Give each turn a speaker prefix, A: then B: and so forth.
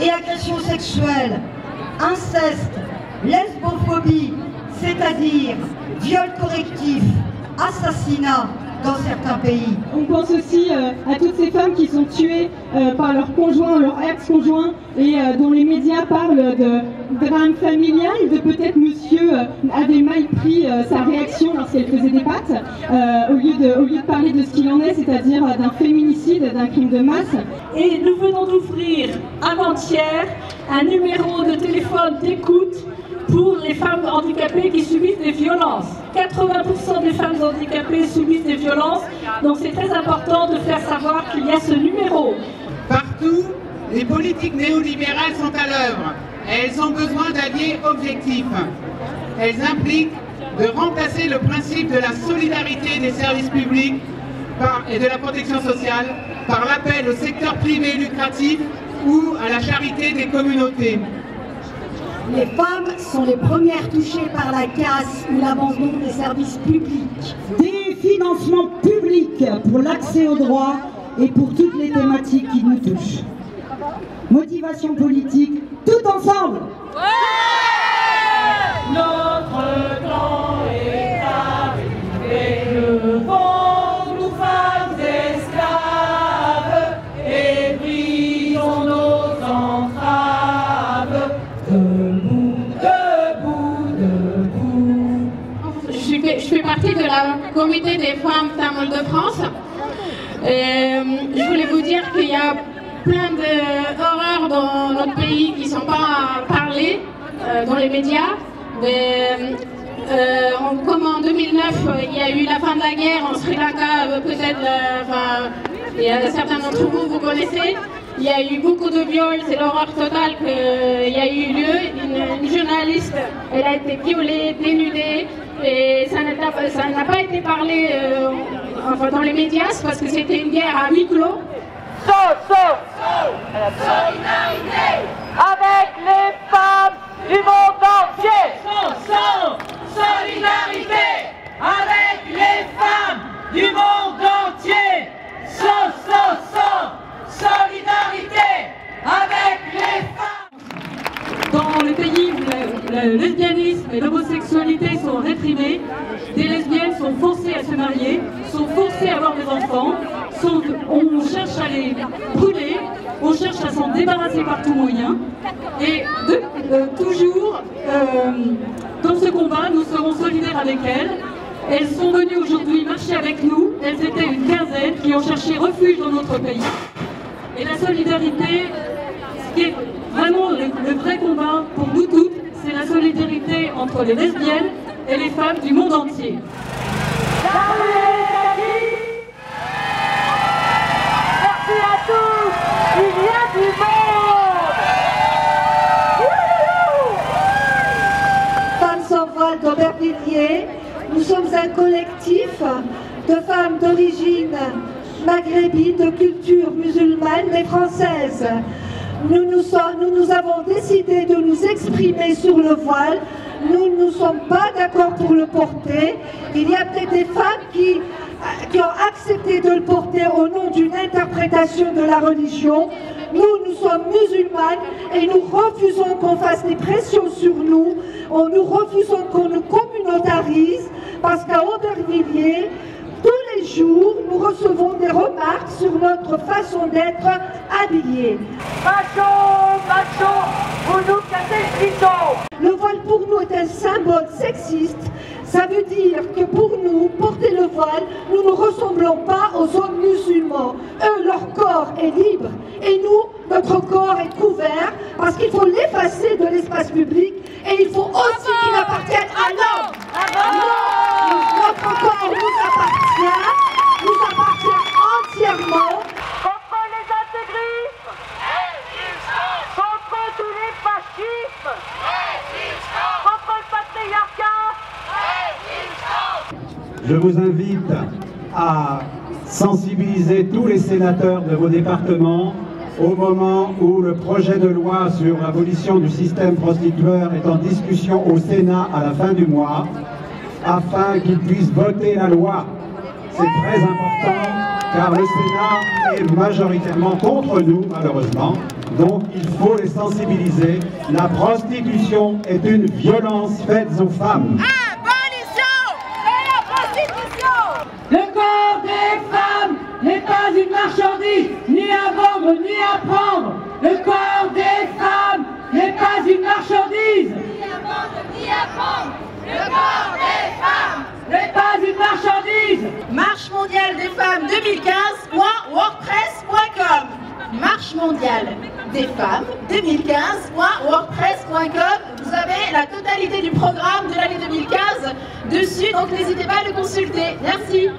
A: et agressions sexuelles, inceste, lesbophobie, c'est-à-dire viol correctif, assassinat dans certains pays.
B: On pense aussi à toutes ces femmes qui sont tuées par leur conjoint, leur ex-conjoint, et dont les médias parlent de drame familial, de peut-être monsieur avait mal pris sa réaction lorsqu'elle faisait des pâtes, au lieu de parler de ce qu'il en est, c'est-à-dire d'un féminicide, d'un crime de masse.
C: Et nous venons d'ouvrir avant-hier un numéro de téléphone d'écoute pour les femmes handicapées qui subissent des violences. 80% des femmes handicapées subissent des violences, donc c'est très important de faire savoir qu'il y a ce numéro.
D: Partout, les politiques néolibérales sont à l'œuvre. Elles ont besoin d'alliés objectifs. Elles impliquent de remplacer le principe de la solidarité des services publics et de la protection sociale par l'appel au secteur privé lucratif ou à la charité des communautés.
E: Les femmes sont les premières touchées par la casse ou l'abandon des services publics.
F: Des financements publics pour l'accès aux droits et pour toutes les thématiques qui nous touchent. Motivation politique, tout ensemble.
C: Ouais ! Notre temps est arrivé, levons nous femmes esclaves et brisons nos entraves.
G: Je fais partie de la comité des femmes tamoules de France. Je voulais vous dire qu'il y a plein d'horreurs dans notre pays qui ne sont pas parlées dans les médias. Comme en 2009, il y a eu la fin de la guerre en Sri Lanka, peut-être, il y a certains d'entre vous, vous connaissez. Il y a eu beaucoup de viols, c'est l'horreur totale qu'il y a eu lieu. Une journaliste, elle a été violée, dénudée, et ça n'a pas été parlé dans les médias, parce que c'était une guerre à huis clos.
C: Solidarité avec les femmes du monde entier. Solidarité avec les femmes du monde entier. Solidarité avec les femmes. Dans le pays où le lesbianisme et l'homosexualité sont réprimés, des lesbiennes sont forcées à se marier, sont forcées à avoir des enfants, on cherche à les brûler, on cherche à s'en débarrasser par tout moyen. Et toujours, dans ce combat, nous serons solidaires avec elles. Elles sont venues aujourd'hui marcher avec nous. Elles étaient une quinzaine qui ont cherché refuge dans notre pays. Et la solidarité, ce qui est vraiment le vrai combat pour nous toutes, c'est la solidarité entre les lesbiennes et les femmes du monde entier. Merci à tous. Il y a du monde.
A: Femmes sans voile d'Aubervilliers, nous sommes un collectif de femmes d'origine maghrébine, de culture musulmane mais française. Nous avons décidé de nous exprimer sur le voile. Nous ne sommes pas d'accord pour le porter. Il y a peut-être des femmes qui ont accepté de le porter au nom d'une interprétation de la religion. Nous sommes musulmanes et nous refusons qu'on fasse des pressions sur nous. Nous refusons qu'on nous communautarise parce qu'à Aubervilliers, tous les jours, nous recevons des remarques sur notre façon d'être habillés.
C: Macho, vous nous cassez le bidon.
A: Le voile pour nous est un symbole sexiste. Ça veut dire que pour nous, porter le voile, nous ne ressemblons pas aux hommes musulmans. Eux, leur corps est libre et nous, notre corps est couvert parce qu'il faut l'effacer de l'espace public et il faut aussi qu'il appartienne à l'homme. Notre corps nous appartient entièrement.
C: Contre les intégrismes, contre tous les fascismes, contre le patriarcat.
H: Je vous invite à sensibiliser tous les sénateurs de vos départements au moment où le projet de loi sur l'abolition du système prostitueur est en discussion au Sénat à la fin du mois, afin qu'ils puissent voter la loi. c'est très important, car le Sénat est majoritairement contre nous, malheureusement. Donc il faut les sensibiliser. La prostitution est une violence faite aux femmes.
I: Abolition de la prostitution!
C: Le corps des femmes n'est pas une marchandise, ni à vendre, ni à prendre. Le corps des femmes n'est pas une marchandise.
I: Ni à vendre, ni à prendre. Le corps des femmes
C: n'est pas une marchandise.
I: Marche mondiale des femmes 2015.wordpress.com. Marche mondiale des femmes 2015.wordpress.com. Vous avez la totalité du programme de l'année 2015 dessus, donc n'hésitez pas à le consulter. Merci.